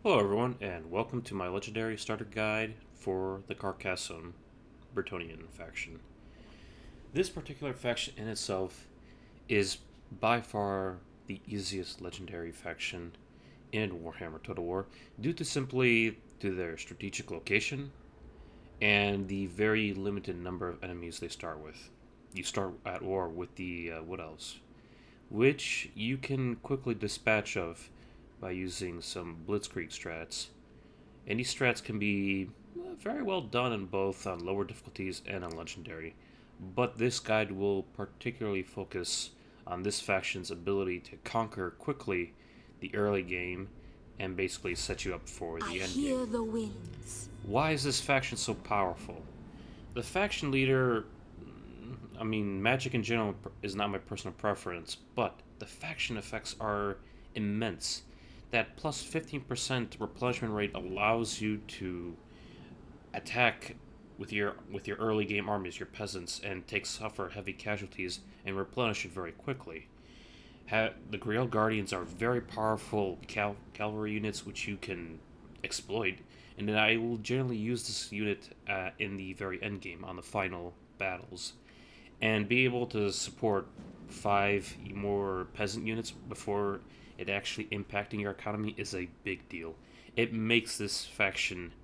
Hello everyone, and welcome to my legendary starter guide for the Carcassonne Bretonnian faction. This particular faction in itself is by far the easiest legendary faction in Warhammer Total War due to simply to their strategic location and the very limited number of enemies they start with. You start at war with the Wood Elves, which you can quickly dispatch of by using some blitzkrieg strats. And these strats can be very well done in both on lower difficulties and on legendary, but this guide will particularly focus on this faction's ability to conquer quickly the early game and basically set you up for the end Hear game. the winds. Why is this faction so powerful? The faction leader, magic in general is not my personal preference, but the faction effects are immense. That plus 15% replenishment rate allows you to attack with your early game armies, your peasants, and suffer heavy casualties and replenish it very quickly. The Grail Guardians are very powerful cavalry units which you can exploit, and then I will generally use this unit in the very end game on the final battles, and be able to support 5 more peasant units before it actually impacting your economy is a big deal. It makes this faction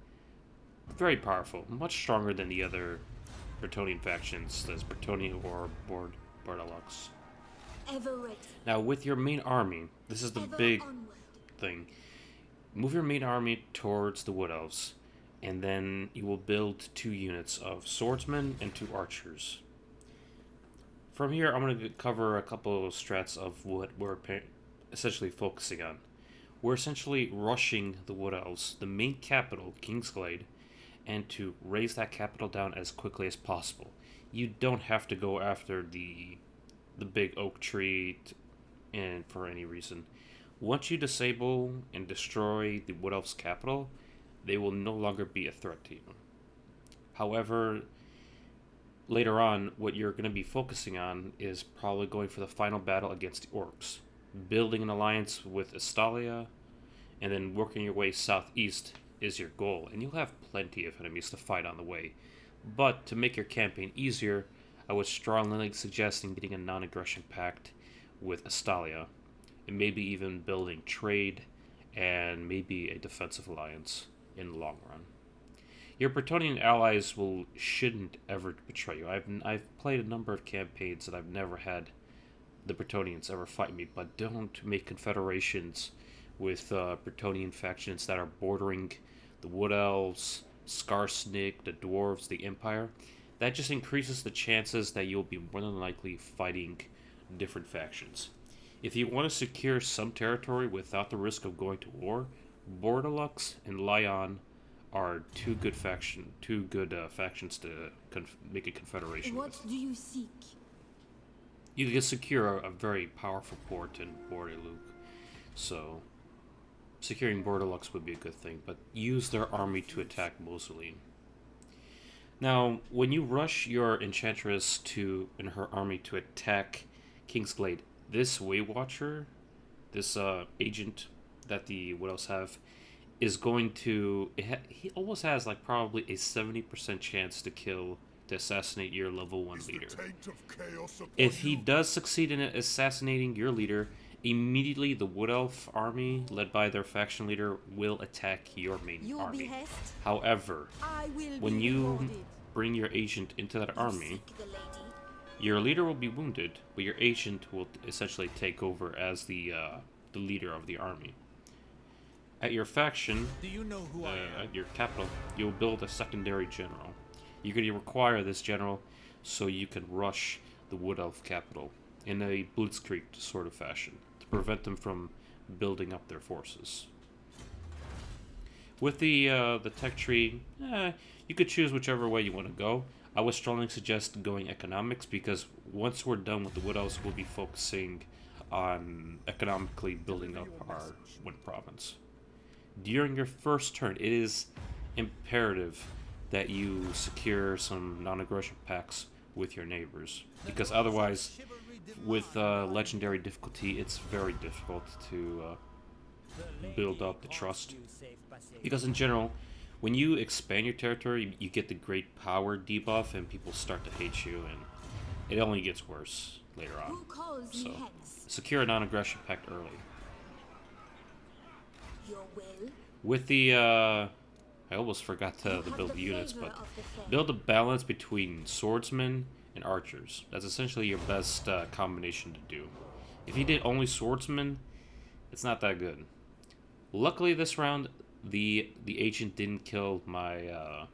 very powerful, much stronger than the other Bretonnian factions, as Bretonnia or Bordelux. Ever ready. Now, with your main army, this is the Ever big onward. thing. Move your main army towards the Wood Elves, and then you will build 2 units of swordsmen and 2 archers. From here, I'm going to cover a couple of strats of what we're essentially focusing on. We're essentially rushing the Wood Elves, the main capital, Kingsglade, and to raise that capital down as quickly as possible. You don't have to go after the big oak tree and for any reason. Once you disable and destroy the Wood Elves' capital, they will no longer be a threat to you. However, later on, what you're going to be focusing on is probably going for the final battle against the orcs, building an alliance with Estalia, and then working your way southeast is your goal, and you'll have plenty of enemies to fight on the way. But to make your campaign easier, I would strongly suggest getting a non-aggression pact with Estalia, and maybe even building trade and maybe a defensive alliance in the long run. Your Bretonnian allies shouldn't ever betray you. I've played a number of campaigns and I've never had the Bretonnians ever fight me, but don't make confederations with Bretonnian factions that are bordering the Wood Elves, Skarsnik, the Dwarves, the Empire. That just increases the chances that you'll be more than likely fighting different factions. If you want to secure some territory without the risk of going to war, Bordelux and Lyon are factions to make a confederation What with. do you seek? You can secure a very powerful port in Bordelux, so securing Bordelux would be a good thing, but use their army to attack Mosulin. Now, when you rush your Enchantress in her army to attack Kingsglade, this Waywatcher, this agent that the Wood Elves have, is going to. He almost has like probably a 70% chance to assassinate your level 1 leader. If he does succeed in assassinating your leader, immediately the Wood Elf army, led by their faction leader, will attack your main army. Behest, However, when you bring your agent into that army, your leader will be wounded, but your agent will essentially take over as the leader of the army. At your faction, at your capital, you'll build a secondary general. You're going to require this general so you can rush the Wood Elf capital in a blitzkrieg sort of fashion to prevent them from building up their forces. With the tech tree, you could choose whichever way you want to go. I would strongly suggest going economics because once we're done with the Wood Elves, we'll be focusing on economically building up our Wind Province. During your first turn, it is imperative that you secure some non-aggression pacts with your neighbors, because otherwise, with legendary difficulty, it's very difficult to build up the trust. Because in general, when you expand your territory, you get the great power debuff, and people start to hate you, and it only gets worse later on. Who calls me So, hence? secure a non-aggression pact early. Your will? With the, I almost forgot to build the units, but build a balance between swordsmen and archers. That's essentially your best combination to do. If you did only swordsmen, it's not that good. Luckily this round, the agent didn't kill my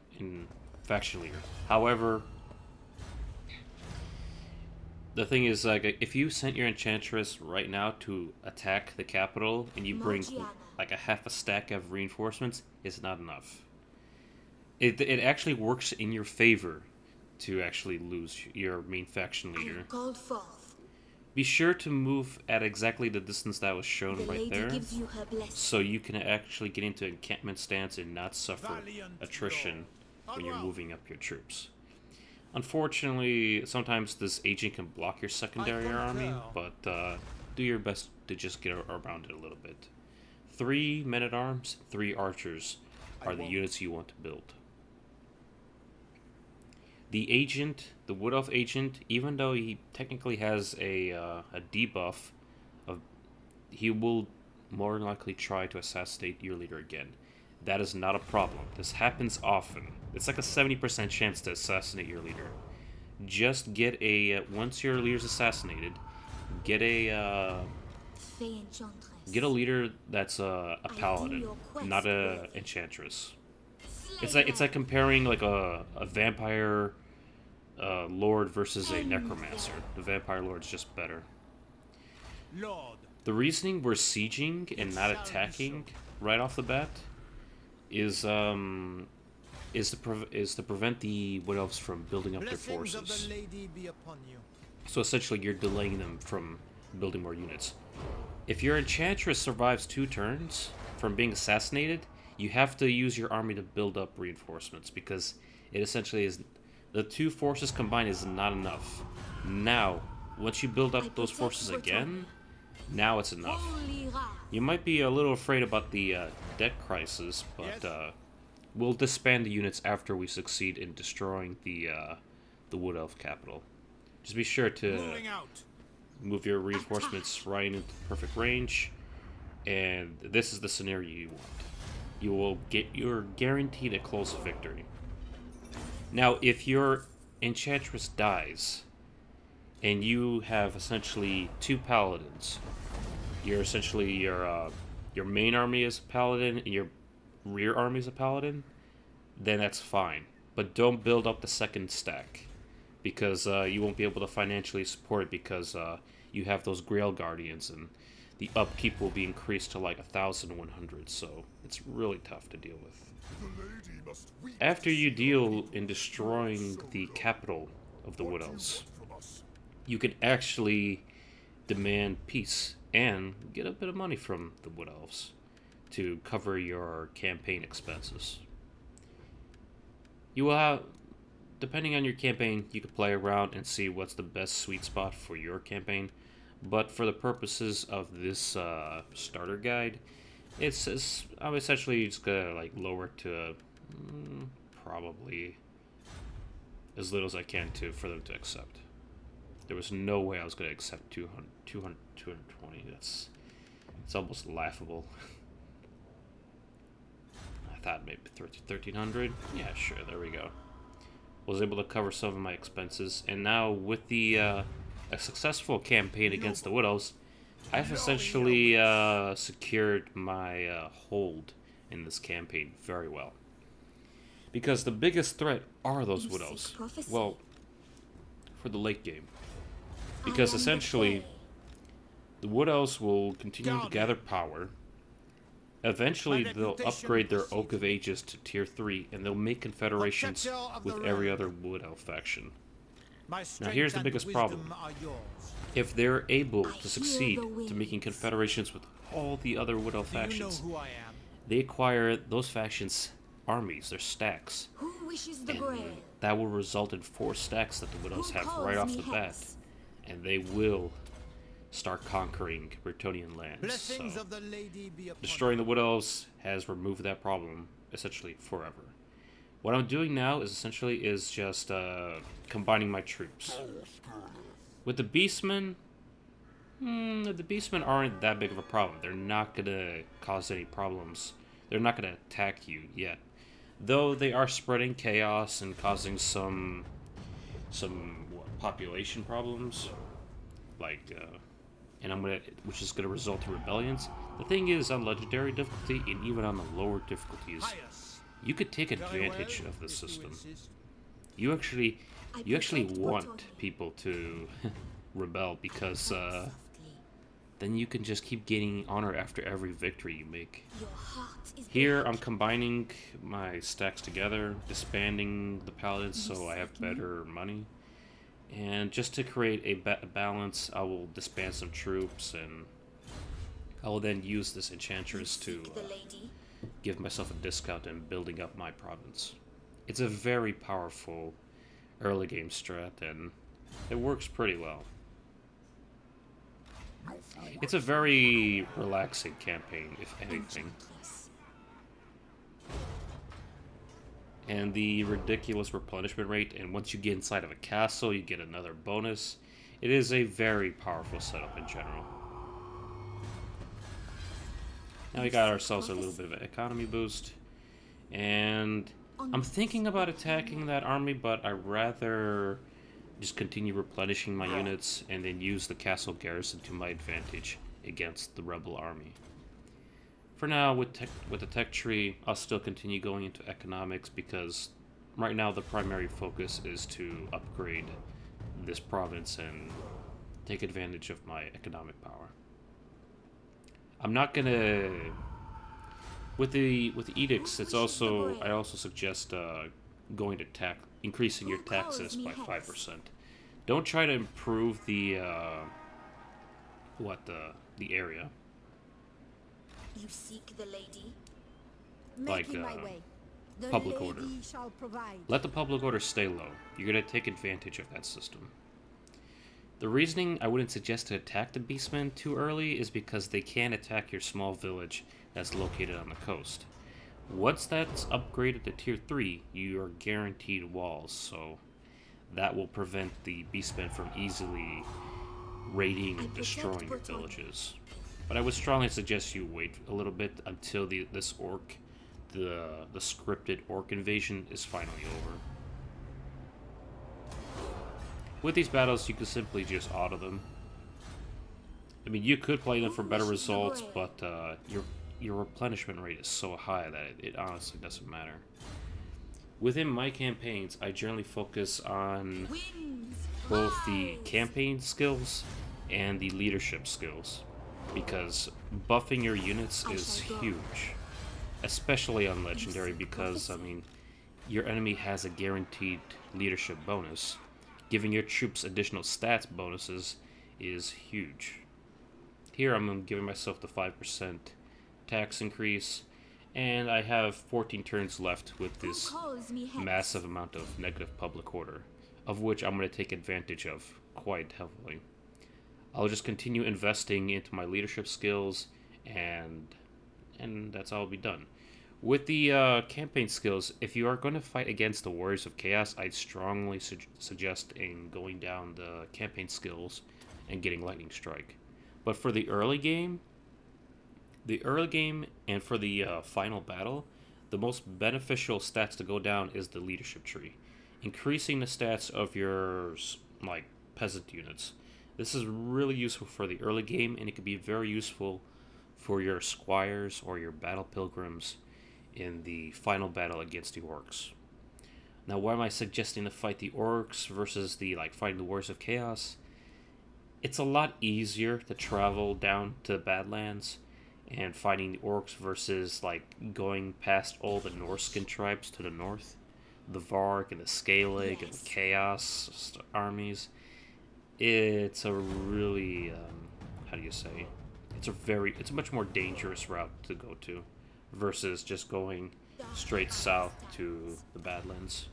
faction leader. However, the thing is, like, if you sent your enchantress right now to attack the capital and you bring like a half a stack of reinforcements, it's not enough. It actually works in your favor to actually lose your main faction leader. Called forth. Be sure to move at exactly the distance that was shown The right lady there, gives you her blessing. so you can actually get into encampment stance and not suffer attrition when you're moving up your troops. Unfortunately, sometimes this agent can block your secondary army, but do your best to just get around it a little bit. 3 men-at-arms, 3 archers are the units you want to build. The agent, the Wood Elf agent, even though he technically has a debuff, he will more than likely try to assassinate your leader again. That is not a problem. This happens often. It's like a 70% chance to assassinate your leader. Just get a once your leader's assassinated, get a leader that's a paladin, not a enchantress. It's like comparing like a vampire lord versus a necromancer. The vampire lord's just better. The reasoning we're sieging and not attacking right off the bat is to prevent the Wood Elves from building up their forces. So essentially, you're delaying them from building more units. If your enchantress survives 2 turns from being assassinated, you have to use your army to build up reinforcements, because it essentially is the 2 forces combined is not enough. Now, once you build up those forces again, now it's enough. You might be a little afraid about the debt crisis, but we'll disband the units after we succeed in destroying the Wood Elf capital. Just be sure to move your reinforcements right into perfect range, and this is the scenario you want. You're guaranteed a close victory. Now, if your enchantress dies, and you have essentially 2 paladins, you're essentially your main army is a paladin and your rear army is a paladin, then that's fine. But don't build up the second stack, because you won't be able to financially support it, because you have those Grail Guardians, and the upkeep will be increased to like 1,100, so it's really tough to deal with. After you deal in destroying the capital of the Wood Elves, you can actually demand peace and get a bit of money from the Wood Elves to cover your campaign expenses. You will have, depending on your campaign, you can play around and see what's the best sweet spot for your campaign. But for the purposes of this starter guide, I'm essentially just gonna like lower it to probably as little as I can for them to accept. There was no way I was gonna accept 220. It's almost laughable. I thought maybe 1,300. Yeah, sure. There we go. Was able to cover some of my expenses, and now with the a successful campaign against the Wood Elves, I've essentially secured my hold in this campaign very well. Because the biggest threat are those Wood Elves. Well, for the late game. Because essentially, the Wood Elves will continue to gather power. Eventually, they'll upgrade their Oak of Ages to Tier 3, and they'll make confederations with every other Wood Elf faction. Now, here's the biggest problem. If they're able to succeed to making confederations with all the other Wood Elf factions, they acquire those factions' armies, their stacks. And that will result in 4 stacks that the Wood Elves have right off the bat. And they will start conquering Bretonian lands. Blessings So, of the lady be upon destroying the Wood Elves has removed that problem essentially forever. What I'm doing now is essentially just combining my troops. With the Beastmen, the Beastmen aren't that big of a problem. They're not gonna cause any problems. They're not gonna attack you yet, though they are spreading chaos and causing some population problems, like and which is gonna result in rebellions. The thing is, on legendary difficulty and even on the lower difficulties, pious. you could take Very advantage well, of this if you system. insist. You actually I you actually protect want Bretonnia. people to rebel because Softly. then you can just keep gaining honor after every victory you make. Your heart is Here, black. I'm combining my stacks together, disbanding the paladins so I have better money. And just to create a balance, I will disband some troops, and I will then use this enchantress to Seek the lady. give myself a discount in building up my province. It's a very powerful early game strat, and it works pretty well. It's a very relaxing campaign, if anything. Enchantress. And the ridiculous replenishment rate, and once you get inside of a castle, you get another bonus. It is a very powerful setup in general. Now we got ourselves a little bit of an economy boost, and I'm thinking about attacking that army, but I'd rather just continue replenishing my units and then use the castle garrison to my advantage against the rebel army. For now, with the tech tree, I'll still continue going into economics because right now the primary focus is to upgrade this province and take advantage of my economic power. I'm not gonna with the edicts. It's also I also suggest going to increasing your taxes by 5%. Don't try to improve the the area. You seek the lady. Like, Making my way. The public lady order. shall provide. Let the public order stay low. You're going to take advantage of that system. The reasoning I wouldn't suggest to attack the Beastmen too early is because they can attack your small village that's located on the coast. Once that's upgraded to tier 3, you are guaranteed walls, so that will prevent the Beastmen from easily raiding and destroying your villages. But I would strongly suggest you wait a little bit until the scripted orc invasion is finally over. With these battles, you can simply just auto them. I mean, you could play them for better results, but your replenishment rate is so high that it honestly doesn't matter. Within my campaigns, I generally focus on Winds. both the rise. campaign skills and the leadership skills, because buffing your units is huge, especially on legendary, because I mean your enemy has a guaranteed leadership bonus. Giving your troops additional stats bonuses is huge. Here I'm giving myself the 5% tax increase, and I have 14 turns left with Who this calls me hence? massive amount of negative public order, of which I'm going to take advantage of quite heavily. I'll just continue investing into my leadership skills, and that's all will be done. With the campaign skills, if you are going to fight against the Warriors of Chaos, I'd strongly suggest in going down the campaign skills and getting Lightning Strike. But for the early game and for the final battle, the most beneficial stats to go down is the leadership tree. Increasing the stats of your like peasant units. This is really useful for the early game, and it can be very useful for your squires or your battle pilgrims in the final battle against the orcs. Now, why am I suggesting to fight the orcs versus the fighting the Warriors of Chaos? It's a lot easier to travel down to the Badlands and fighting the orcs versus going past all the Norskin tribes to the north, the Varg and the Scalig and the Chaos armies. It's a really how do you say? It's a much more dangerous route to go to versus just going straight south to the Badlands.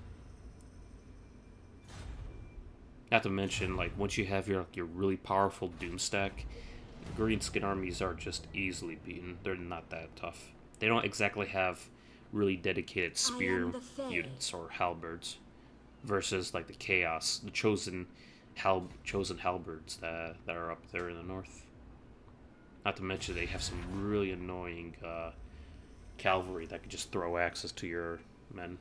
Not to mention, like, once you have your really powerful Doom stack, green skin armies are just easily beaten. They're not that tough. They don't exactly have really dedicated I spear am the Fae. units or halberds versus like the chaos, the chosen halberds that are up there in the north. Not to mention they have some really annoying cavalry that could just throw axes to your men.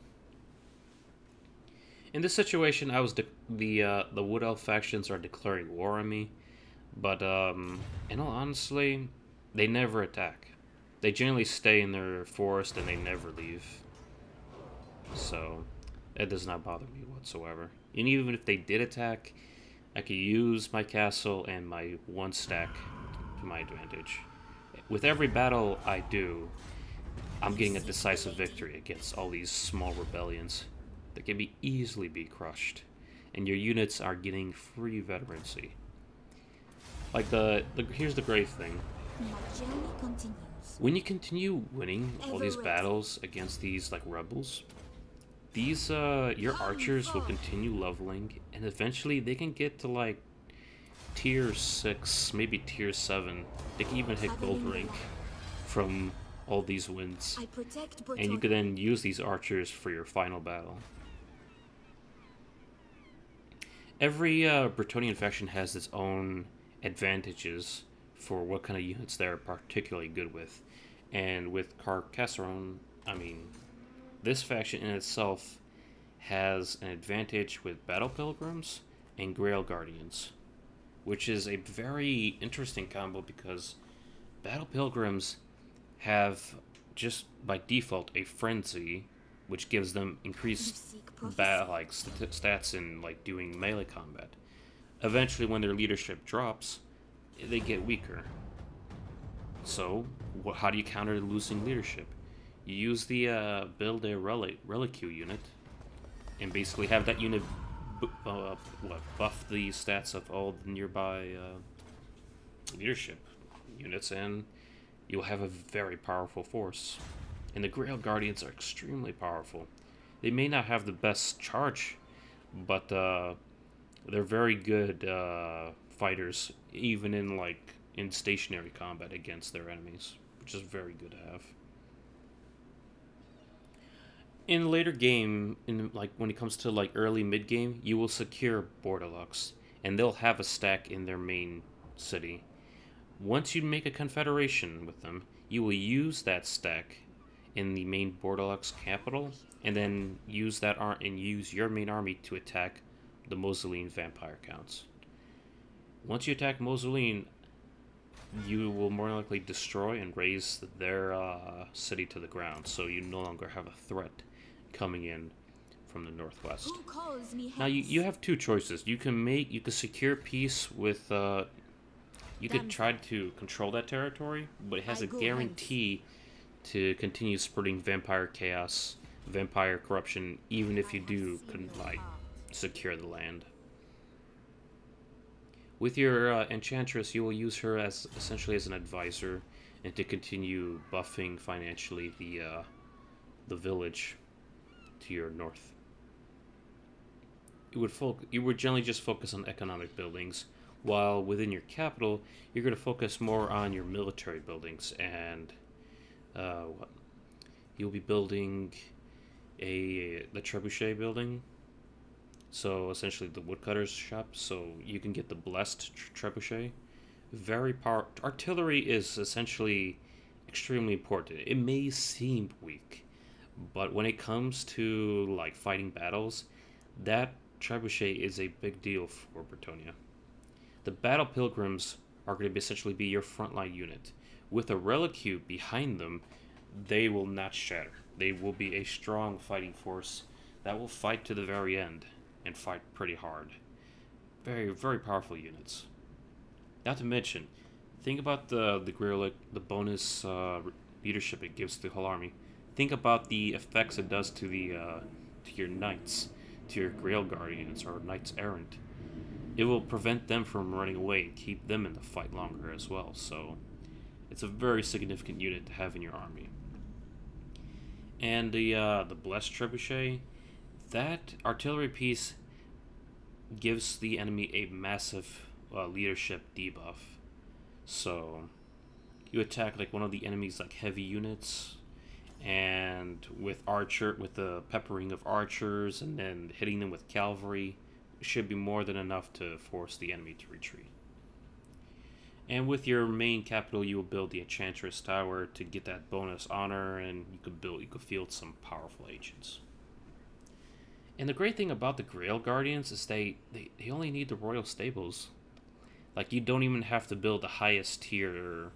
In this situation, the Wood Elf factions are declaring war on me, but in all honestly, they never attack. They generally stay in their forest and they never leave. So it does not bother me whatsoever. And even if they did attack, I could use my castle and my one stack to my advantage. With every battle I do, I'm getting a decisive victory against all these small rebellions that can easily be crushed, and your units are getting free veterancy. Like here's the great thing: My journey continues. when you continue winning all these Ever ready. battles against these like rebels, these your archers will continue leveling, and eventually they can get to like tier 6, maybe tier 7. They can even hit gold rank from all these wins. I protect And you Bretonnia. can then use these archers for your final battle. Every Bretonnian faction has its own advantages for what kind of units they're particularly good with. And with Carcassonne, I mean, this faction in itself has an advantage with Battle Pilgrims and Grail Guardians, which is a very interesting combo because Battle Pilgrims have just by default a frenzy, which gives them You increased seek prophecy. stats in like doing melee combat. Eventually, when their leadership drops, they get weaker. So, how do you counter losing leadership? You use the build a reliquary unit, and basically have that unit buff the stats of all the nearby leadership units, and you'll have a very powerful force. And the Grail Guardians are extremely powerful. They may not have the best charge, but they're very good fighters, even in stationary combat against their enemies, which is very good to have. In the later game, in like when it comes to like early mid game, you will secure Borderlocks, and they'll have a stack in their main city. Once you make a confederation with them, you will use that stack in the main Borderlocks capital, and then use use your main army to attack the Mausolean vampire counts. Once you attack Mausolean, you will more likely destroy and raise their city to the ground, so you no longer have a threat coming in from the northwest. Who calls me Now you have two choices. You can secure peace with you could try to control that territory, but it has I a go guarantee to continue spreading vampire chaos, vampire corruption, even if you do secure the land. With your enchantress, you will use her as essentially as an advisor, and to continue buffing financially the village to your north. You would generally just focus on economic buildings, while within your capital, you're going to focus more on your military buildings, and you'll be building the trebuchet building. So essentially, the woodcutter's shop. So you can get the blessed trebuchet. Artillery is essentially extremely important. It may seem weak, but when it comes to like fighting battles, that trebuchet is a big deal for Bretonnia. The battle pilgrims are going to essentially be your frontline unit. With a reliquary behind them, they will not shatter. They will be a strong fighting force that will fight to the very end and fight pretty hard. Very, very powerful units. Not to mention, think about the bonus leadership it gives to the whole army. Think about the effects it does to your knights, to your Grail Guardians or Knights Errant. It will prevent them from running away and keep them in the fight longer as well. So, it's a very significant unit to have in your army. And the blessed trebuchet, that artillery piece gives the enemy a massive leadership debuff. So you attack like one of the enemy's like heavy units, and with the peppering of archers and then hitting them with cavalry, should be more than enough to force the enemy to retreat. And with your main capital, you will build the Enchantress Tower to get that bonus honor, and you could field some powerful agents. And the great thing about the Grail Guardians is they only need the royal stables. Like, you don't even have to build the highest tier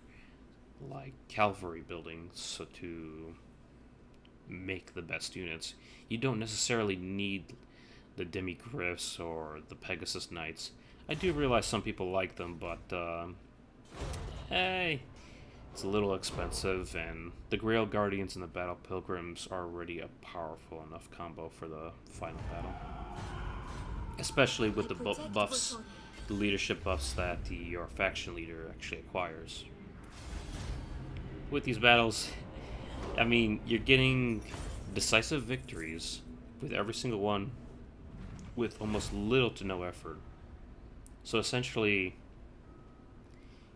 like cavalry buildings to make the best units. You don't necessarily need the Demigriffs or the Pegasus Knights. I do realize some people like them, but hey, it's a little expensive, and the Grail Guardians and the Battle Pilgrims are already a powerful enough combo for the final battle. Especially with the buffs, the leadership buffs that your faction leader actually acquires. With these battles, I mean, you're getting decisive victories with every single one with almost little to no effort. So essentially,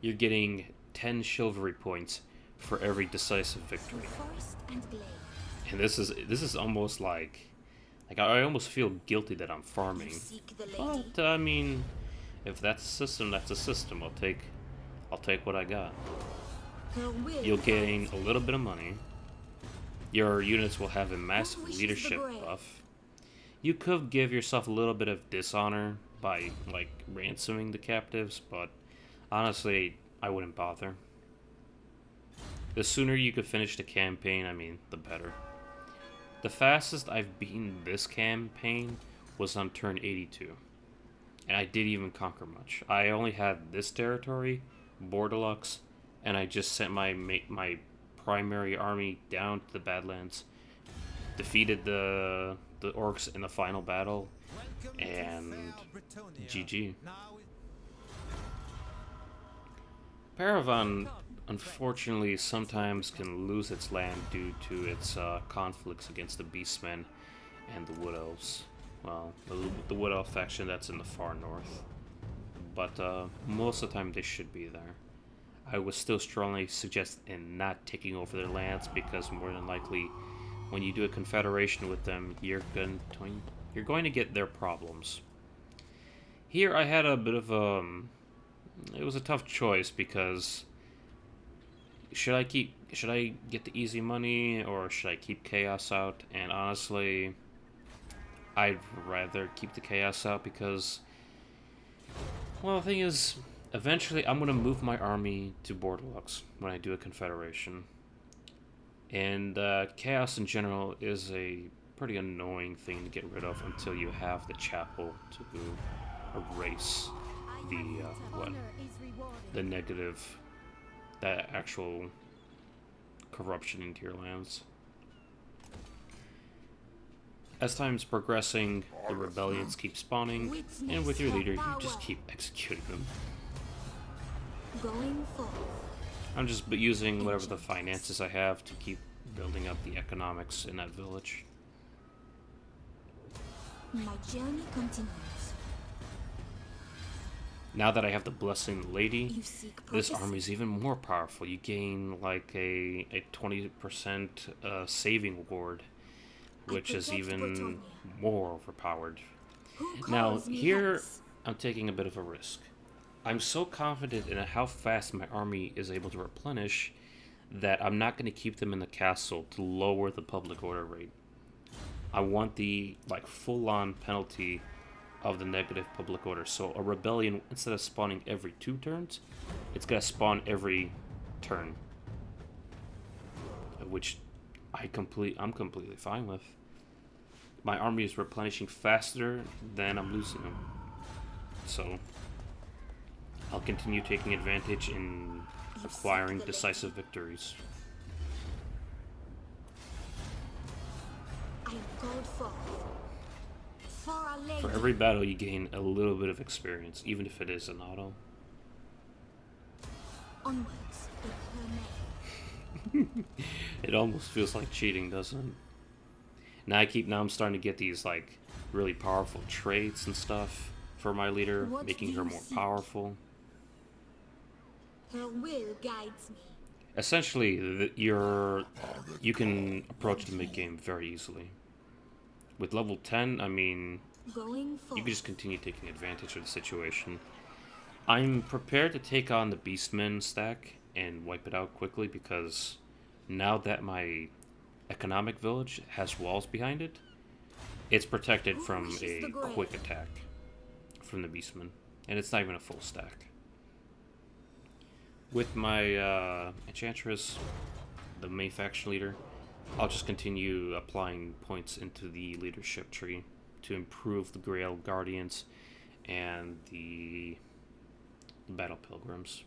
you're getting 10 chivalry points for every decisive victory. And this is almost like I almost feel guilty that I'm farming. But I mean, if that's a system, that's a system. I'll take what I got. You'll gain a little bit of money. Your units will have a massive leadership buff. You could give yourself a little bit of dishonor by like ransoming the captives, but honestly, I wouldn't bother. The sooner you could finish the campaign, I mean, the better. The fastest I've beaten this campaign was on turn 82. And I didn't even conquer much. I only had this territory, Bordelux, and I just sent my primary army down to the Badlands, defeated the orcs in the final battle, and GG. Paravan, unfortunately, sometimes can lose its land due to its conflicts against the Beastmen and the Wood Elves. Well, the Wood Elf faction that's in the far north. But most of the time they should be there. I would still strongly suggest in not taking over their lands, because more than likely, when you do a confederation with them, you're going to get their problems. Here I had a bit of it was a tough choice, because should I get the easy money or should I keep chaos out? And honestly, I'd rather keep the chaos out, because, well, the thing is, eventually I'm going to move my army to Bordelux when I do a confederation. And chaos in general is a pretty annoying thing to get rid of until you have the chapel to erase the negative, that actual corruption into your lands. As time's progressing, the rebellions keep spawning, and with your leader, you just keep executing them. I'm just using whatever the finances I have to keep building up the economics in that village. My journey continues. Now that I have the Blessing Lady, this army is even more powerful. You gain like a 20% saving ward, which is even more overpowered. Now, here I'm taking a bit of a risk. I'm so confident in how fast my army is able to replenish that I'm not going to keep them in the castle to lower the public order rate. I want the full-on penalty of the negative public order. So a rebellion, instead of spawning every 2 turns, it's going to spawn every turn, which I'm completely fine with. My army is replenishing faster than I'm losing them. So I'll continue taking advantage in acquiring decisive victories. I am called forth. For every battle, you gain a little bit of experience, even if it is an auto. Onwards, if her may. It almost feels like cheating, doesn't it? Now I'm starting to get these really powerful traits and stuff. for my leader, What making do her you more seek? powerful. Her will guides me. Essentially, you can approach the mid game very easily. With level 10, I mean, Going you forth. can just continue taking advantage of the situation. I'm prepared to take on the Beastmen stack and wipe it out quickly because now that my economic village has walls behind it, it's protected Who from wishes a the grave? quick attack from the Beastmen. And it's not even a full stack. With my Enchantress, the main faction leader, I'll just continue applying points into the leadership tree to improve the Grail Guardians and the Battle Pilgrims.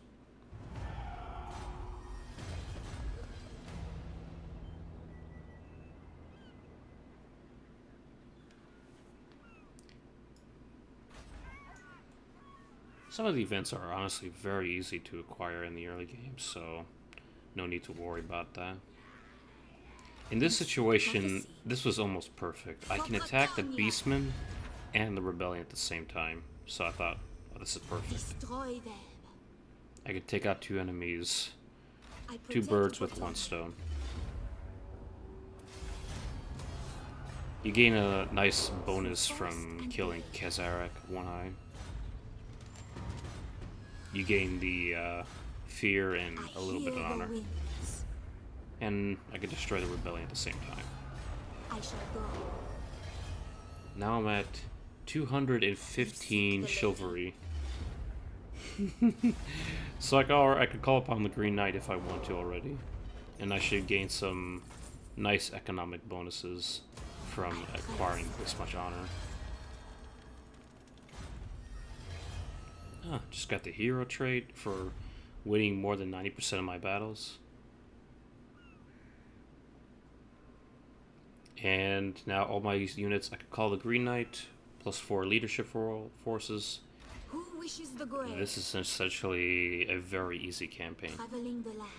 Some of the events are honestly very easy to acquire in the early game, so no need to worry about that. In this situation, this was almost perfect. I can attack the Beastmen and the Rebellion at the same time, so I thought, oh, this is perfect. Destroy them. I could take out two enemies, I two protect birds with Bretonnia. one stone. You gain a nice bonus from killing Kazarak, One Eye. You gain the fear and I a little bit of hear the honor. winds. And I could destroy the Rebellion at the same time. I shall go. Now I'm at 215 chivalry. So I could call upon the Green Knight if I want to already. And I should gain some nice economic bonuses from acquiring this much honor. Just got the hero trait for winning more than 90% of my battles. And now all my units, I could call the Green Knight, +4 leadership forces. Who wishes the grave? This is essentially a very easy campaign. Traveling the land.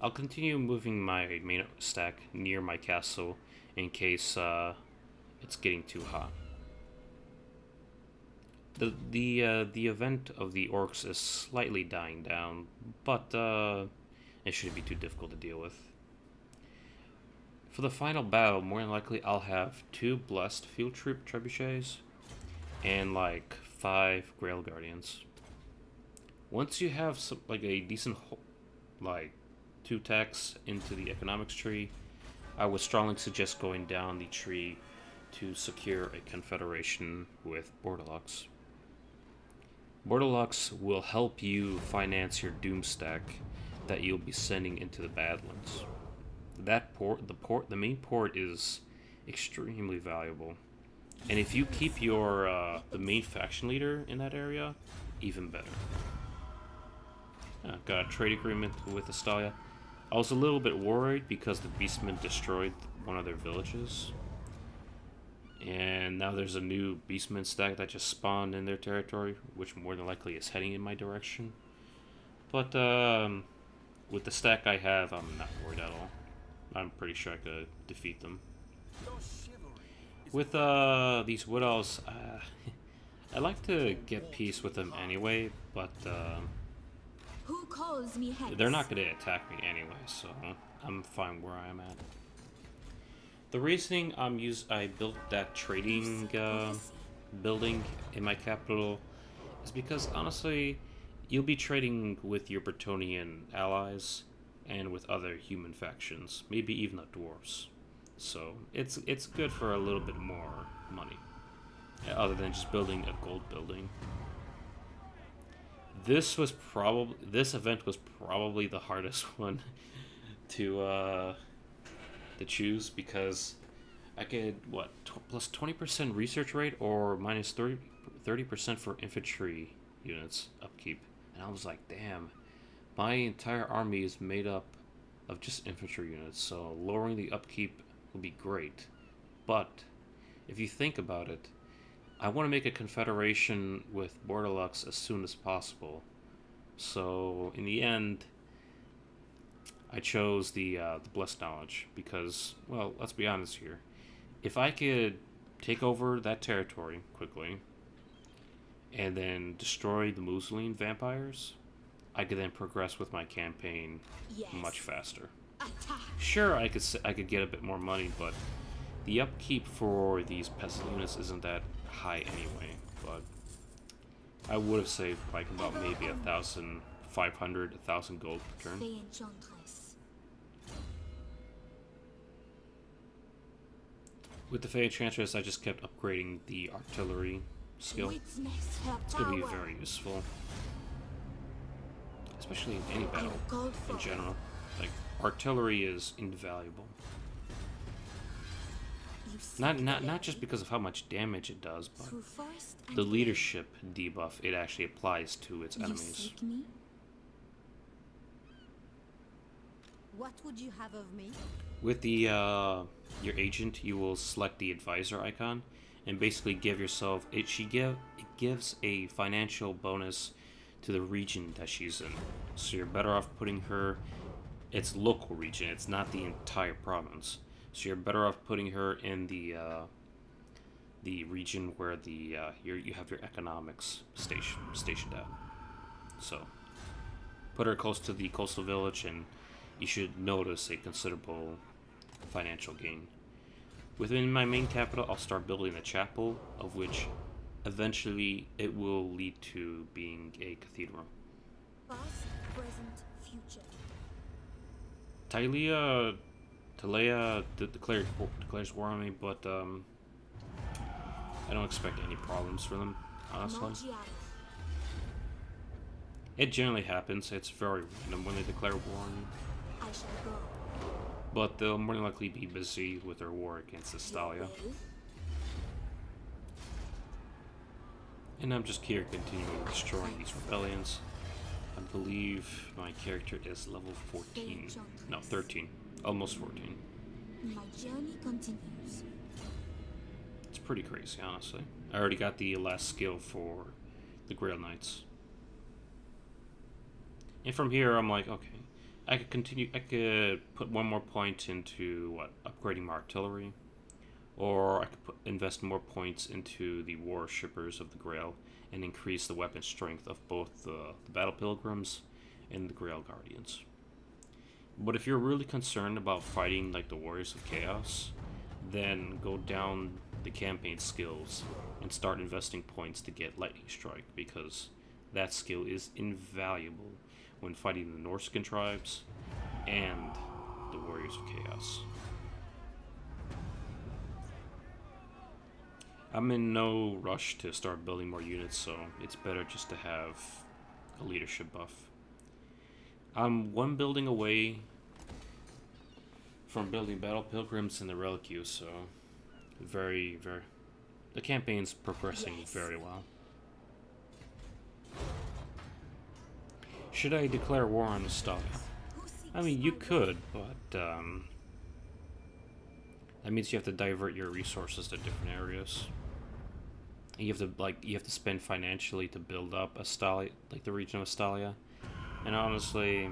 I'll continue moving my main stack near my castle in case it's getting too hot. The event of the orcs is slightly dying down, but it shouldn't be too difficult to deal with. For the final battle, more than likely I'll have 2 blessed field troop trebuchets and like 5 Grail Guardians. Once you have some, like a decent like 2 techs into the economics tree, I would strongly suggest going down the tree to secure a confederation with Bordelux. Bordelux will help you finance your Doom stack that you'll be sending into the Badlands. The main port is extremely valuable, and if you keep your the main faction leader in that area, even better. Got a trade agreement with Astalia. I was a little bit worried because the Beastmen destroyed one of their villages, and now there's a new Beastmen stack that just spawned in their territory, which more than likely is heading in my direction. But with the stack I have, I'm not worried at all. I'm pretty sure I could defeat them. With these Wood Elves, I like to get peace with them anyway, but Who calls me hence? they're not going to attack me anyway, so I'm fine where I am at. The reasoning I built that trading building in my capital is because honestly, you'll be trading with your Bretonian allies and with other human factions, maybe even the dwarves. So it's good for a little bit more money, other than just building a gold building. This event was probably the hardest one to choose because I get plus 20% research rate or minus 30% for infantry units upkeep, and I was like, damn. My entire army is made up of just infantry units, so lowering the upkeep will be great. But if you think about it, I want to make a confederation with Bordelux as soon as possible. So in the end, I chose the Blessed Knowledge because, well, let's be honest here. If I could take over that territory quickly, and then destroy the Mussolini vampires, I could then progress with my campaign Yes. much faster. Attack. Sure, I could get a bit more money, but the upkeep for these peasant units isn't that high anyway. But I would have saved like about maybe 1,500, 1,000 gold per turn. Fey Enchantress. With the Fey Enchantress, I just kept upgrading the artillery skill. Witness her It's gonna be power. very useful, especially in any battle Called in for. general. Like artillery is invaluable. You seek Not just the because of how much damage it does, but through forest and the plain. leadership debuff it actually applies to its You enemies. seek me? What would you have of me? With the your agent, you will select the advisor icon and basically give yourself it gives a financial bonus to the region that she's in. So you're better off putting her it's local region, it's not the entire province. So you're better off putting her in the region where the you have your economics stationed at. So put her close to the coastal village and you should notice a considerable financial gain. Within my main capital, I'll start building a chapel, of which eventually it will lead to being a cathedral. Past, present, future. Talea declares war on me, but I don't expect any problems for them, honestly. Margiara. It generally happens. It's very random when they declare war on you. I shall go. But they'll more than likely be busy with their war against Estalia. Your will? And I'm just here continuing destroying these rebellions. I believe my character is level 14. No, 13. Almost 14. My journey continues. It's pretty crazy, honestly. I already got the last skill for the Grail Knights. And from here, I'm like, okay, I could continue. I could put one more point into upgrading my artillery, or I could invest more points into the Worshippers of the Grail and increase the weapon strength of both the Battle Pilgrims and the Grail Guardians. But if you're really concerned about fighting like the Warriors of Chaos, then go down the campaign skills and start investing points to get Lightning Strike, because that skill is invaluable when fighting the Norscan tribes and the Warriors of Chaos. I'm in no rush to start building more units, so it's better just to have a leadership buff. I'm one building away from building Battle Pilgrims in the Relic Queue, so the campaign's progressing Yes. very well. Should I declare war on Estalia? Who seeks I mean, you my could, but that means you have to divert your resources to different areas. And you have to spend financially to build up Estalia, like the region of Estalia. And honestly,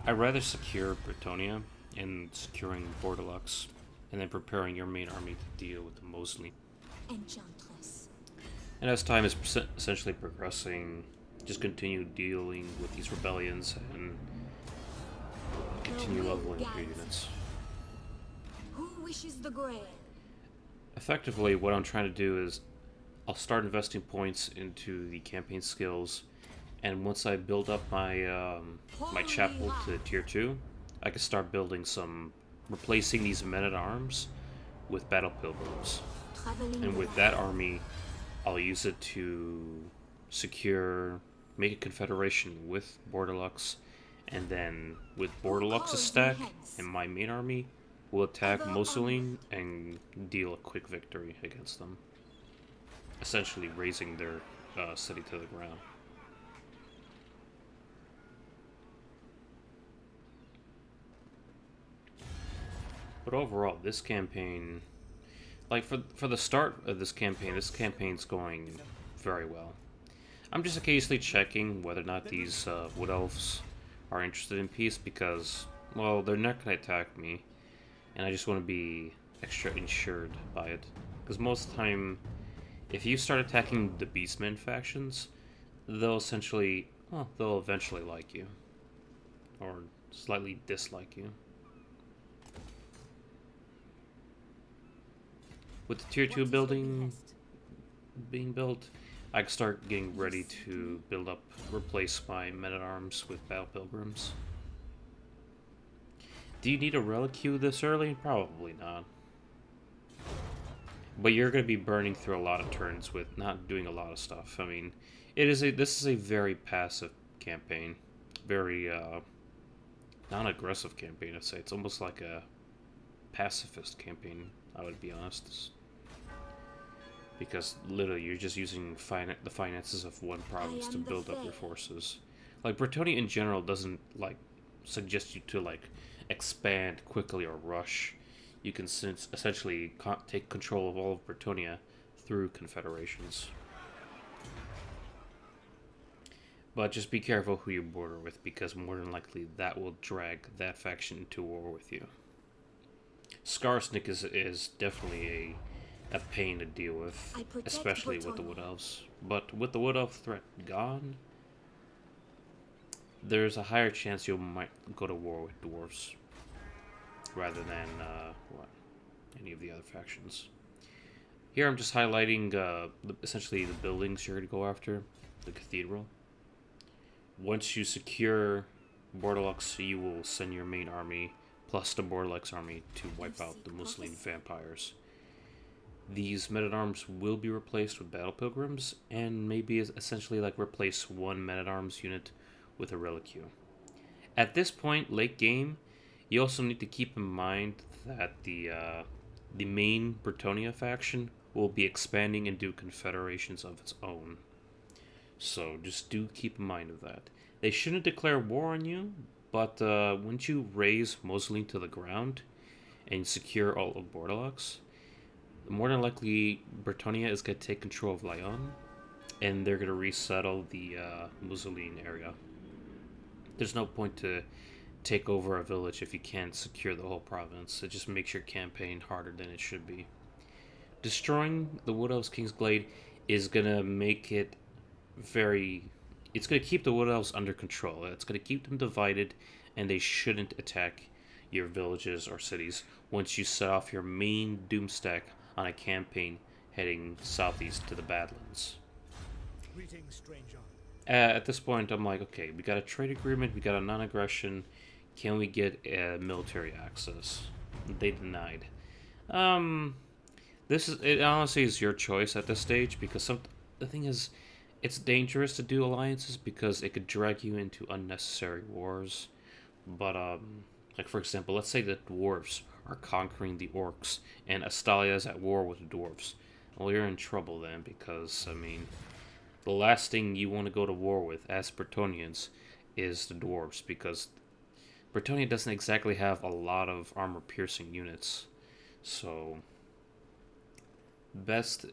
I'd rather secure Bretonnia and securing Bordelux, and then preparing your main army to deal with the Mosley. Enchantress. And as time is essentially progressing, just continue dealing with these rebellions and continue leveling up your units. Who wishes the grail? Effectively, what I'm trying to do is I'll start investing points into the campaign skills, and once I build up my my chapel to tier 2, I can start building replacing these men-at-arms with battle pilgrims. Traveling And with light. that army, I'll use it to make a confederation with Bordelux, and then with Bordelux's stack and my main army, we'll attack Mussolini and deal a quick victory against them, essentially razing their city to the ground. But overall, this campaign, like for the start of this campaign's going very well. I'm just occasionally checking whether or not these wood elves are interested in peace, because, well, they're not going to attack me, and I just want to be extra insured by it. Because most of the time, If you start attacking the Beastmen factions, they'll essentially, well, they'll eventually like you. Or slightly dislike you. With the tier 2 What is your building behest? being built, I can start getting ready to build up, replace my men-at-arms with Battle Pilgrims. Do you need a relic queue this early? Probably not. But you're going to be burning through a lot of turns with not doing a lot of stuff. I mean, this is a very passive campaign. Very, non-aggressive campaign, I'd say. It's almost like a pacifist campaign, I would be honest. Because literally, you're just using the finances of one province to build up your forces. Like, Bretonnia in general doesn't, like, suggest you to, like, expand quickly or rush. You can essentially take control of all of Bretonnia through confederations. But just be careful who you border with, because more than likely that will drag that faction into war with you. Skarsnik is definitely a pain to deal with, especially with the Wood Elves. But with the Wood Elf threat gone, there's a higher chance you might go to war with dwarves rather than any of the other factions. Here I'm just highlighting essentially the buildings you're going to go after. The cathedral. Once you secure Borderlux, you will send your main army plus the Borderlux army to wipe out the Muslim vampires. These men-at-arms will be replaced with Battle Pilgrims, and maybe essentially like replace one men-at-arms unit with a relic queue. At this point, late game, you also need to keep in mind that the main Bretonnia faction will be expanding into confederations of its own. So just do keep in mind of that. They shouldn't declare war on you, but once you raze Moslem to the ground and secure all of Bordelux, more than likely Bretonnia is going to take control of Lyon, and they're going to resettle the Mussolini area. There's no point to take over a village if you can't secure the whole province. It just makes your campaign harder than it should be. Destroying the Wood Elves Kingsglade is going to make it it's going to keep the Wood Elves under control. It's going to keep them divided, and they shouldn't attack your villages or cities once you set off your main Doomstack on a campaign heading southeast to the Badlands. Greetings, stranger. At this point, I'm like, okay, we got a trade agreement, we got a non-aggression. Can we get military access? They denied. It honestly is your choice at this stage, because the thing is, it's dangerous to do alliances because it could drag you into unnecessary wars. But like for example, let's say the dwarves are conquering the orcs and Astalia is at war with the dwarves. Well, you're in trouble then, because I mean, the last thing you want to go to war with as Bretonians is the dwarves, because Bretonnia doesn't exactly have a lot of armor-piercing units. So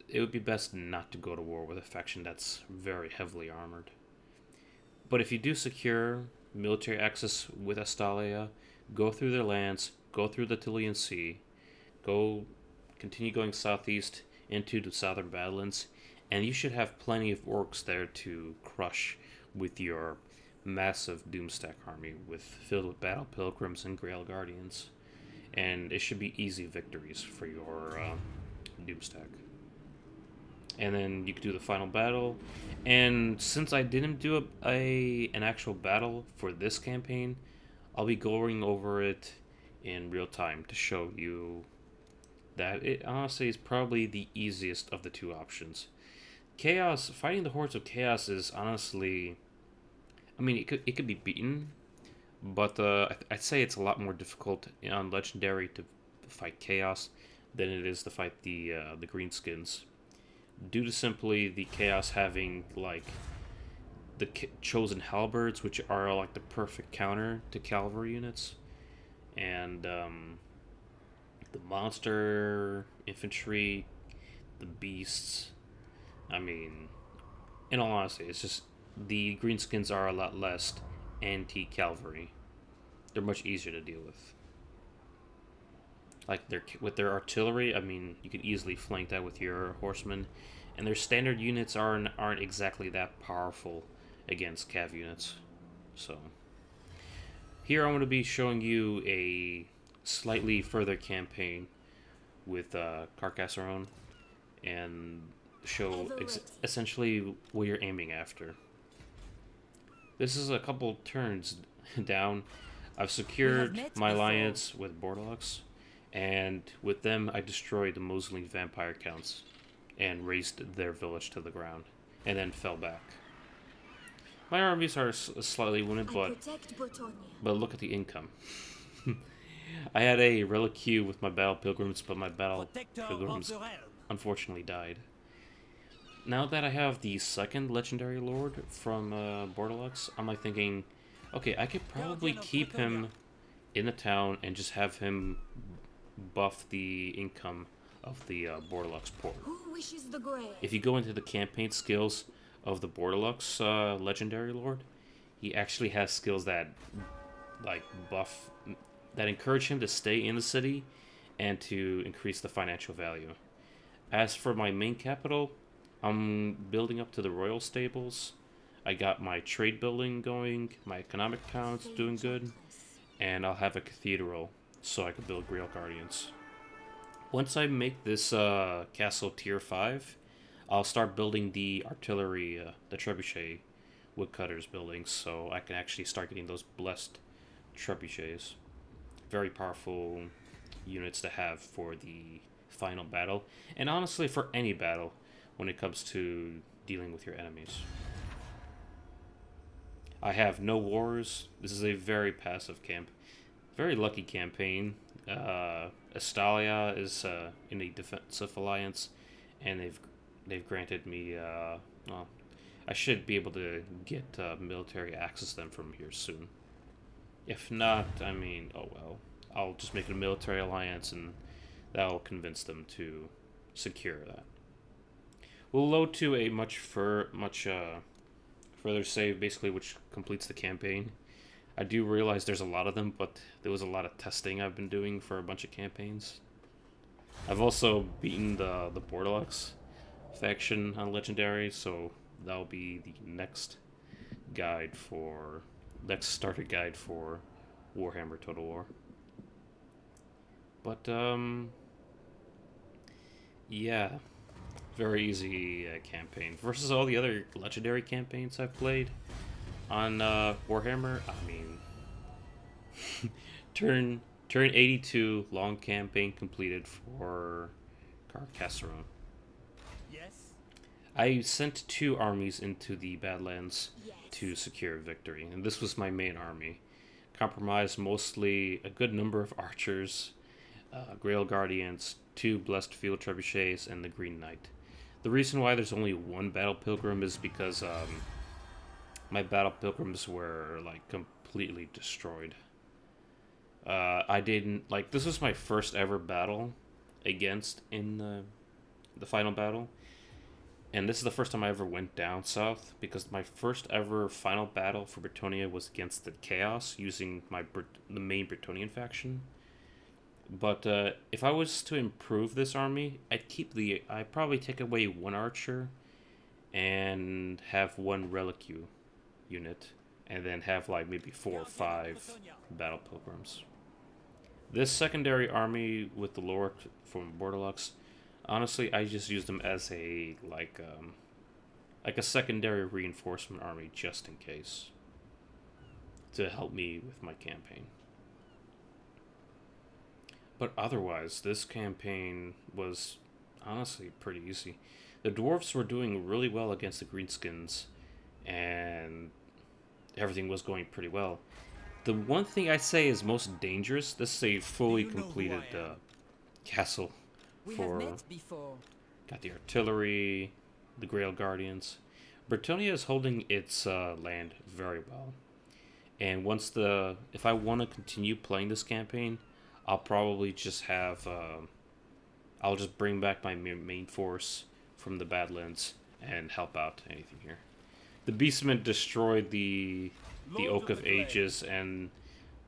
it would be best not to go to war with a faction that's very heavily armored. But if you do secure military access with Astalia, go through their lands, go through the Tilian Sea, continue going southeast into the southern Badlands, and you should have plenty of orcs there to crush with your massive Doomstack army filled with Battle Pilgrims and Grail Guardians. And it should be easy victories for your Doomstack. And then you could do the final battle. And since I didn't do an actual battle for this campaign, I'll be going over it in real time to show you that it honestly is probably the easiest of the two options. Fighting the hordes of chaos is honestly, I mean, it could be beaten, but I'd say it's a lot more difficult on Legendary to fight chaos than it is to fight the greenskins, due to simply the chaos having like the chosen halberds, which are like the perfect counter to cavalry units, and the monster infantry, the beasts. I mean, in all honesty, it's just the greenskins are a lot less anti-cavalry. They're much easier to deal with. Like with their artillery, I mean, you can easily flank that with your horsemen, and their standard units aren't exactly that powerful against cav units. So here I'm going to be showing you a slightly further campaign with Carcassonne and show essentially what you're aiming after. This is a couple turns down. I've secured my alliance with Bordelux, and with them I destroyed the Mosley vampire counts and razed their village to the ground, and then fell back. My armies are slightly wounded, but look at the income. I had a relic queue with my battle pilgrims, but my battle pilgrims unfortunately died. Now that I have the second legendary lord from Bordelux, I'm like thinking, okay, I could probably keep him in the town and just have him buff the income of the Bordelux port. Who wishes the grail? If you go into the campaign skills of the Bordelux legendary lord, he actually has skills that like buff, that encourage him to stay in the city and to increase the financial value. As for my main capital, I'm building up to the royal stables. I got my trade building going, my economic town's doing good, and I'll have a cathedral so I can build Grail Guardians. Once I make this castle tier 5, I'll start building the artillery, the trebuchet woodcutters buildings, so I can actually start getting those blessed trebuchets. Very powerful units to have for the final battle, and honestly for any battle when it comes to dealing with your enemies. I have no wars. This is a very passive camp. Very lucky campaign. Estalia is in a defensive alliance, and they've granted me, well, I should be able to get military access to them from here soon. If not, I mean, oh well. I'll just make it a military alliance, and that'll convince them to secure that. We'll load to a much further save, basically, which completes the campaign. I do realize there's a lot of them, but there was a lot of testing I've been doing for a bunch of campaigns. I've also beaten the Bordelux faction on Legendary, so that'll be the next starter guide for Warhammer Total War. But yeah, very easy campaign versus all the other legendary campaigns I've played on Warhammer. I mean, turn 82 long campaign completed for Carcassonne. Yes. I sent 2 armies into the Badlands to secure victory, and this was my main army. Comprised mostly a good number of archers, Grail Guardians, 2 Blessed Field Trebuchets, and the Green Knight. The reason why there's only 1 Battle Pilgrim is because my Battle Pilgrims were like completely destroyed. I didn't, like, this was my first ever battle against in the final battle. And this is the first time I ever went down south, because my first ever final battle for Bretonnia was against the Chaos, using the main Bretonnian faction. But if I was to improve this army, I'd probably take away 1 archer and have 1 relic unit, and then have like maybe 4 or 5 battle pilgrims. This secondary army with the lore from Bordelux, honestly, I just use them as a like a secondary reinforcement army just in case, to help me with my campaign. But otherwise, this campaign was honestly pretty easy. The dwarves were doing really well against the greenskins, and everything was going pretty well. The one thing I say is most dangerous, this is a fully completed castle. Got the artillery, the Grail Guardians. Bretonnia is holding its land very well. And if I want to continue playing this campaign, I'll probably just have, I'll just bring back my main force from the Badlands and help out anything here. The Beastmen destroyed the Oak of Ages, and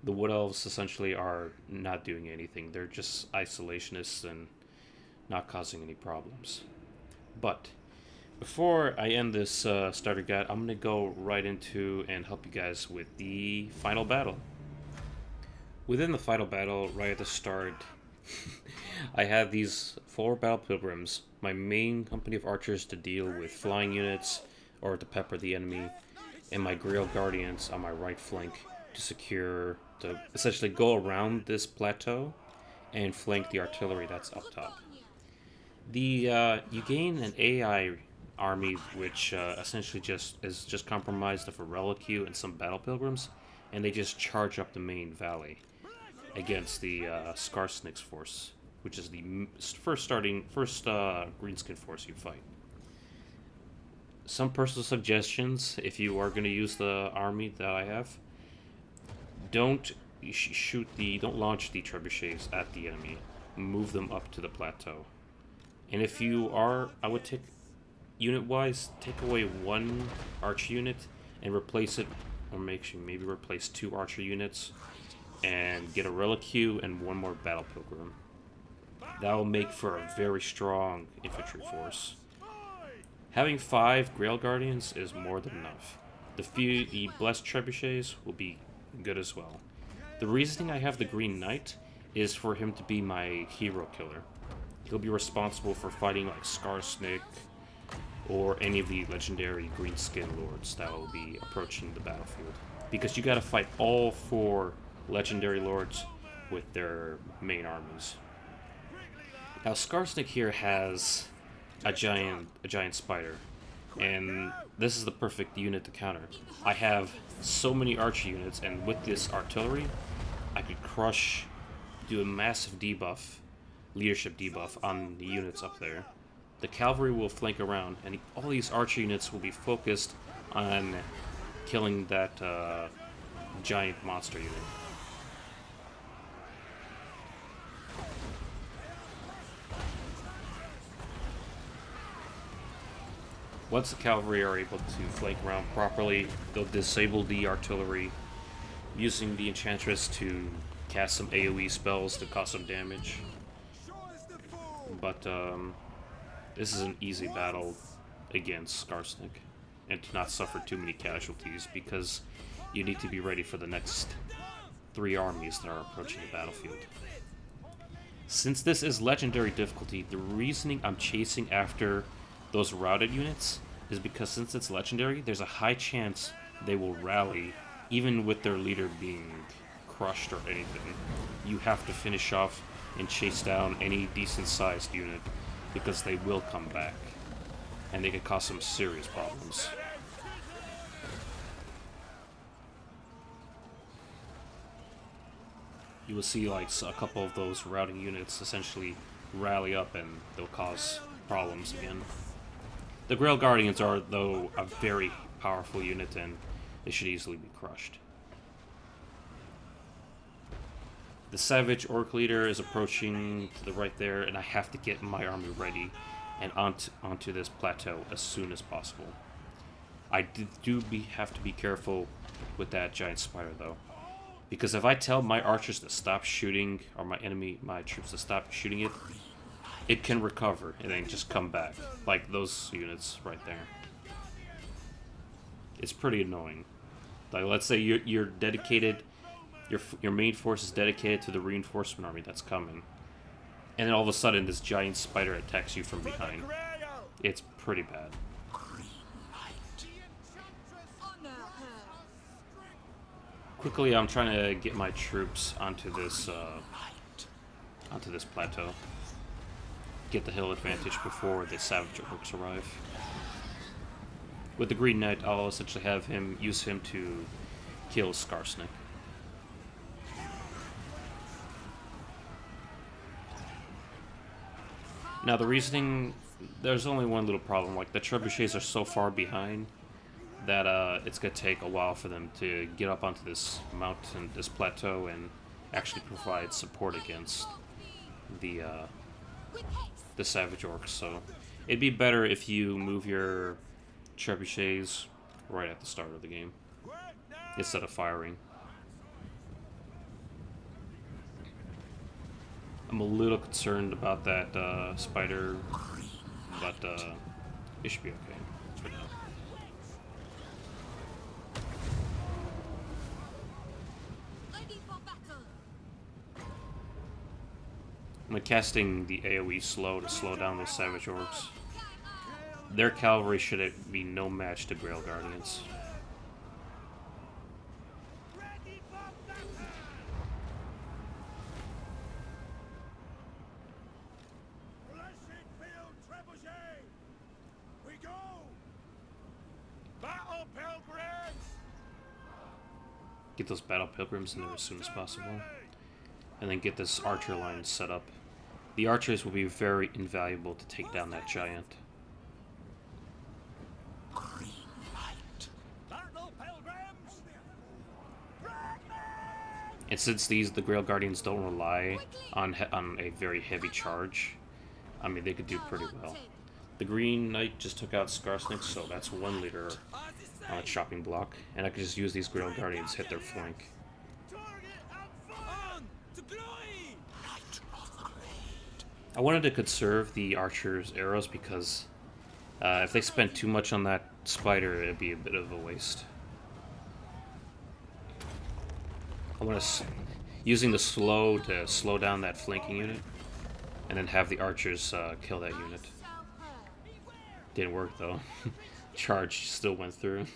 the Wood Elves essentially are not doing anything. They're just isolationists and not causing any problems. But Before I end this starter guide, I'm going to go right into and help you guys with the final battle. Within the final battle, right at the start, I have these 4 battle pilgrims, my main company of archers to deal with flying units or to pepper the enemy, and my Grail Guardians on my right flank to essentially go around this plateau and flank the artillery that's up top. You gain an AI army which essentially just comprised of a reliquary and some battle pilgrims, and they just charge up the main valley against the Skarsnik's force, which is the first greenskin force you fight. Some personal suggestions: if you are going to use the army that I have, don't don't launch the trebuchets at the enemy. Move them up to the plateau. And if you are, I would take unit-wise, take away 1 archer unit and replace it, or maybe replace 2 archer units and get a reliquary and 1 more battle pilgrim. That will make for a very strong infantry force. Having 5 Grail Guardians is more than enough. The Blessed Trebuchets will be good as well. The reasoning I have the Green Knight is for him to be my hero killer. He'll be responsible for fighting like Skarsnik or any of the legendary greenskin lords that will be approaching the battlefield. Because you gotta fight all 4 legendary lords with their main armies. Now Skarsnik here has a giant spider, and this is the perfect unit to counter. I have so many archer units, and with this artillery, I could do a massive debuff, leadership debuff on the units up there. The cavalry will flank around, and all these archer units will be focused on killing that giant monster unit. Once the cavalry are able to flank around properly, they'll disable the artillery using the enchantress to cast some AoE spells to cause some damage. But this is an easy battle against Skarsnik, and to not suffer too many casualties, because you need to be ready for the next 3 armies that are approaching the battlefield. Since this is legendary difficulty, the reasoning I'm chasing after those routed units is because since it's legendary, there's a high chance they will rally even with their leader being crushed or anything. You have to finish off and chase down any decent sized unit, because they will come back and they could cause some serious problems. You will see like a couple of those routing units essentially rally up and they'll cause problems again. The Grail Guardians are, though, a very powerful unit, and they should easily be crushed. The Savage Orc leader is approaching to the right there, and I have to get my army ready and onto this plateau as soon as possible. I have to be careful with that giant spider, though, because if I tell my archers to stop shooting, or my troops to stop shooting it, it can recover and then just come back, like those units right there. It's pretty annoying. Like, let's say you're dedicated, your main force is dedicated to the reinforcement army that's coming, and then all of a sudden this giant spider attacks you from behind. It's pretty bad. Quickly, I'm trying to get my troops onto this plateau. Get the hill advantage before the Savage Orcs arrive. With the Green Knight, I'll essentially use him to kill Skarsnik. Now the reasoning, there's only one little problem. Like, the trebuchets are so far behind that it's gonna take a while for them to get up onto this mountain, this plateau, and actually provide support against the Savage Orcs. So it'd be better if you move your trebuchets right at the start of the game instead of firing. I'm a little concerned about that spider, but It should be okay for now. Ready for battle. I'm casting the AoE slow to slow down those savage orcs. Their cavalry should be no match to Grail Guardians. Ready for battle! Blessed field trebuchet! We go! Battle pilgrims! Get those battle pilgrims in there as soon as possible. And then get this archer line set up. The archers will be very invaluable to take down that giant. Battle pilgrims! And since the Grail Guardians don't rely on a very heavy charge, I mean, they could do pretty well. The Green Knight just took out Skarsnik, so that's 1 leader on a chopping block. And I could just use these Grail Guardians to hit their flank. I wanted to conserve the archer's arrows because if they spent too much on that spider, it'd be a bit of a waste. I want to using the slow to slow down that flanking unit, and then have the archers kill that unit. Didn't work though. Charge still went through.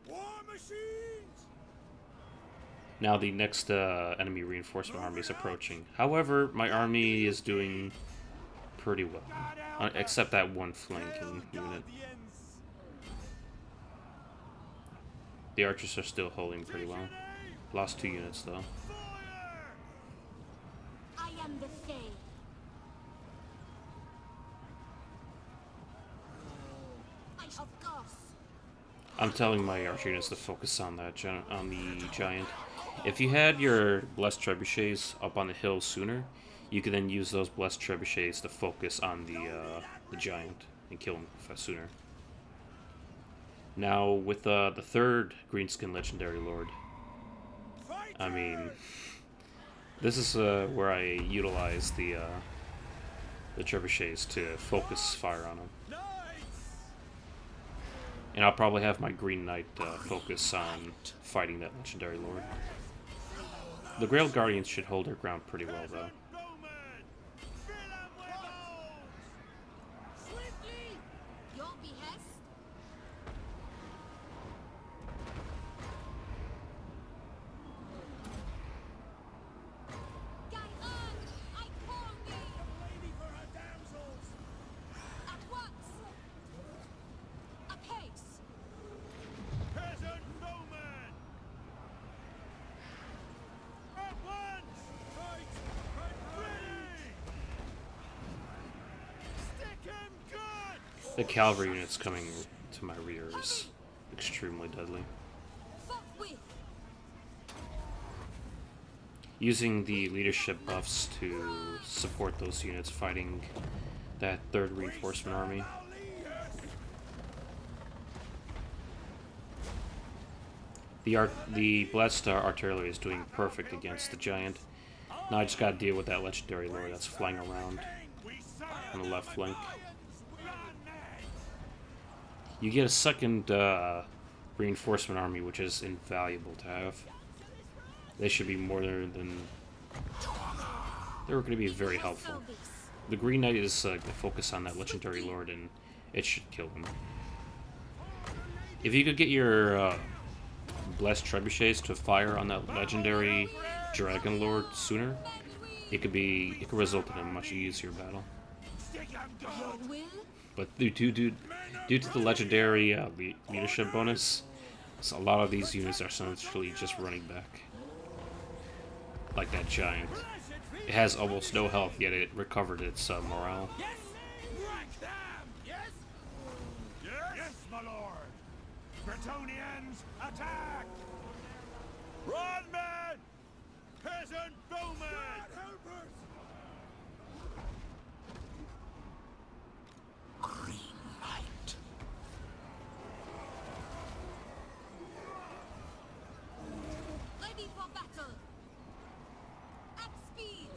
War machines! Now the next enemy reinforcement army is approaching. However, my army is doing pretty well, except that one flanking unit. The archers are still holding pretty well. Lost 2 units though. I am the Fae. Of course. I'm telling my archer units to focus on that on the giant. If you had your blessed trebuchets up on the hill sooner, you could then use those blessed trebuchets to focus on the giant and kill him sooner. Now with the 3rd Greenskin Legendary Lord, I mean, this is where I utilize the trebuchets to focus fire on him. And I'll probably have my Green Knight focus on fighting that Legendary Lord. The Grail Guardians should hold their ground pretty well, though. Your behest. Guy on! I call thee! Lady for her damsels! At once! Apace! Peasant bowman! At once! Right! Ready! Stick him good! The cavalry units coming to my rear is extremely deadly. Forthwith! Using the leadership buffs to support those units fighting that 3rd reinforcement army. The blessed artillery is doing perfect against the giant. Now I just gotta deal with that Legendary Lord that's flying around on the left flank. You get a 2nd reinforcement army, which is invaluable to have. They should be more than... They're going to be very helpful. The Green Knight is going to focus on that Legendary Lord, and it should kill him. If you could get your Blessed Trebuchets to fire on that Legendary Dragon Lord sooner, it could result in a much easier battle. Your will? But due to the legendary leadership bonus, so a lot of these units are essentially just running back. Like that giant. It has almost no health, yet it recovered its morale. Yes! Whack them! Yes? Yes? Yes, my lord! Bretonians, attack! Run, men! Peasant bowmen! Helpers! Green light. Ready for battle! At speed!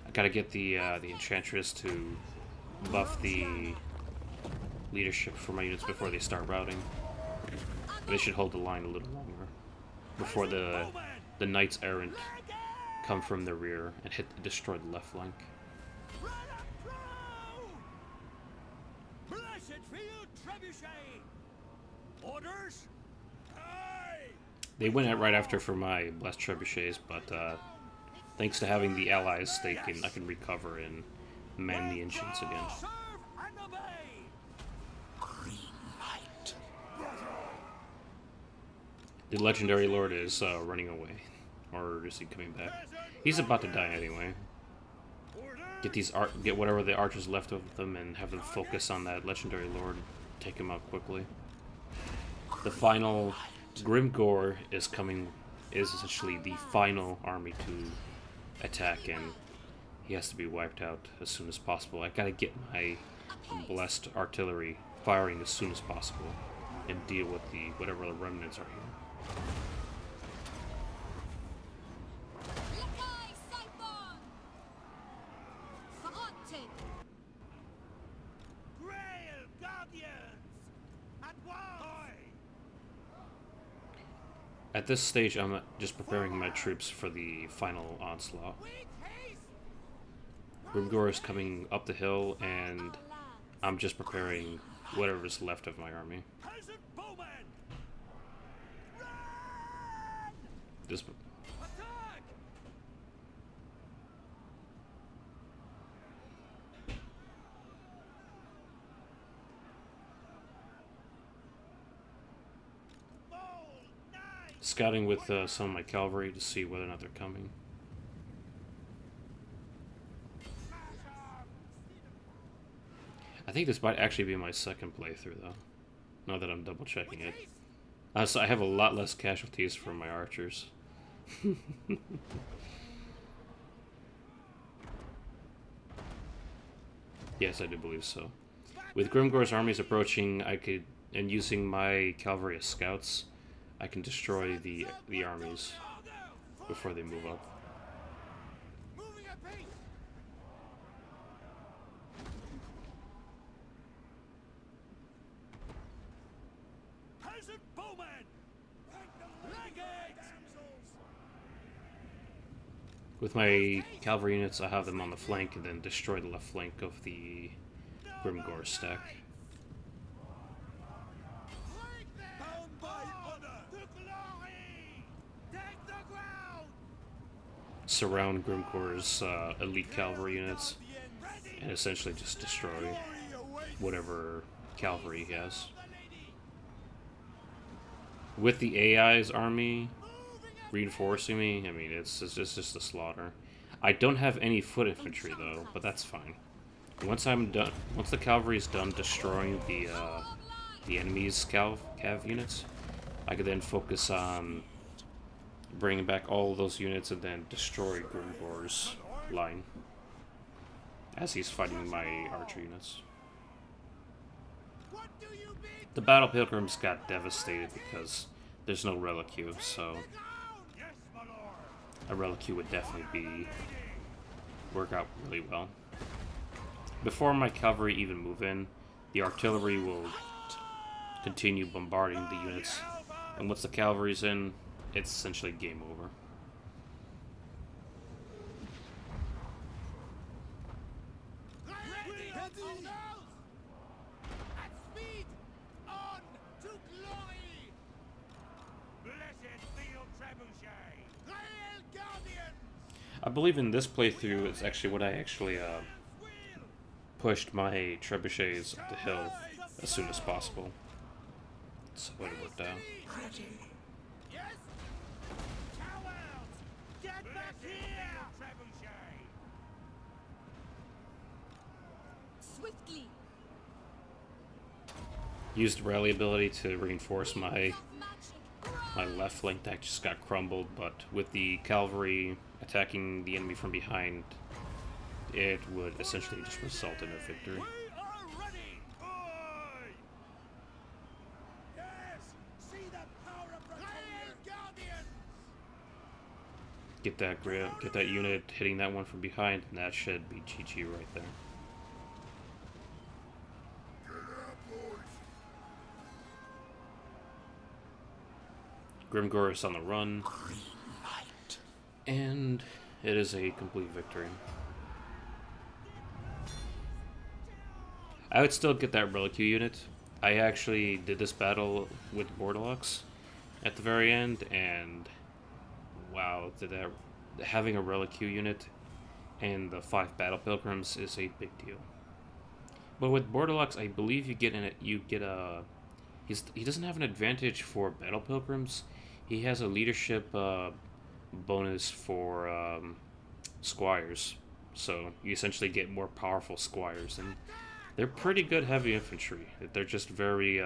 I gotta get the Enchantress to buff the leadership for my units before they start routing. They should hold the line a little longer before the knights errant come from the rear and destroy the left flank. Run up through! Blessed field trebuchet! Orders? Aye! They went out right after for my blessed trebuchets, but thanks to having the allies, I can recover and man the ancients again. Serve and obey! Green light. The legendary lord is running away, or is he coming back? He's about to die anyway. Get whatever the archers left of them and have them focus on that legendary lord. Take him out quickly. The final Grimgore is essentially the final army to attack, and he has to be wiped out as soon as possible. I gotta get my blessed artillery firing as soon as possible and deal with whatever the remnants are here. Lakai Siphon! Fronted! Grail Guardians! At once! At this stage, I'm just preparing my troops for the final onslaught. With haste! Grimgore is coming up the hill, and I'm just preparing whatever's left of my army. Peasant bowmen! Run! This Attack! Bold knight! scouting with some of my cavalry to see whether or not they're coming. I think this might actually be my second playthrough, though. Now that I'm double checking it. So I have a lot less casualties from my archers. Yes, I do believe so. With Grimgore's armies approaching, and using my cavalry as scouts, I can destroy the armies before they move up. Moving at pace! Peasant bowmen! Legates! With my cavalry units, I have them on the flank and then destroy the left flank of the Grimgore stack. Bound by honor! To glory! Take the ground! Surround Grimgore's elite cavalry units and essentially just destroy whatever cavalry he has. With the AI's army reinforcing me, I mean, it's just a slaughter. I don't have any foot infantry though, but that's fine. Once I'm done, once the cavalry is done destroying the enemy's cav units, I could then focus on bringing back all of those units and then destroy Grimgore's line as he's fighting my archer units. What do you bid? The Battle Pilgrims got devastated because there's no relicue, so Yes, my lord! a relicue would definitely work out really well. Before my cavalry even move in, the artillery will continue bombarding the units, and once the cavalry's in, it's essentially game over. Ready! On those! At speed! On to glory! Blessed field trebuchet! Grail Guardians! I believe in this playthrough, it's actually what I actually pushed my trebuchets up the hill as soon as possible. That's what it worked out. Ready! Yes? Cowards! Get back here! Trebuchet! Swiftly! Used rally ability to reinforce my Magic! left flank that just got crumbled, but with the cavalry attacking the enemy from behind, it would essentially just result in a victory. We are ready! Aye! Yes! See the power of Bretonnia! Guardians! Get that unit hitting that one from behind, and that should be GG right there. Grimgor is on the run, and it is a complete victory. I would still get that Reliquary unit. I actually did this battle with Borderlocks at the very end, and wow, having a Reliquary unit and the 5 Battle Pilgrims is a big deal. But with Borderlocks, I believe he doesn't have an advantage for Battle Pilgrims. He has a leadership bonus for squires, so you essentially get more powerful squires, and they're pretty good heavy infantry. They're just they're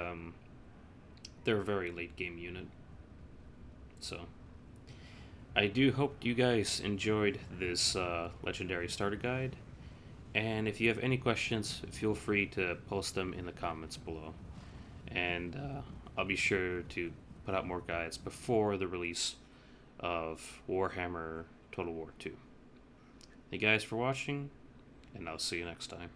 a very late game unit. So I do hope you guys enjoyed this legendary starter guide, and if you have any questions, feel free to post them in the comments below, and I'll be sure to put out more guides before the release of Warhammer Total War 2. Thank you guys for watching, and I'll see you next time.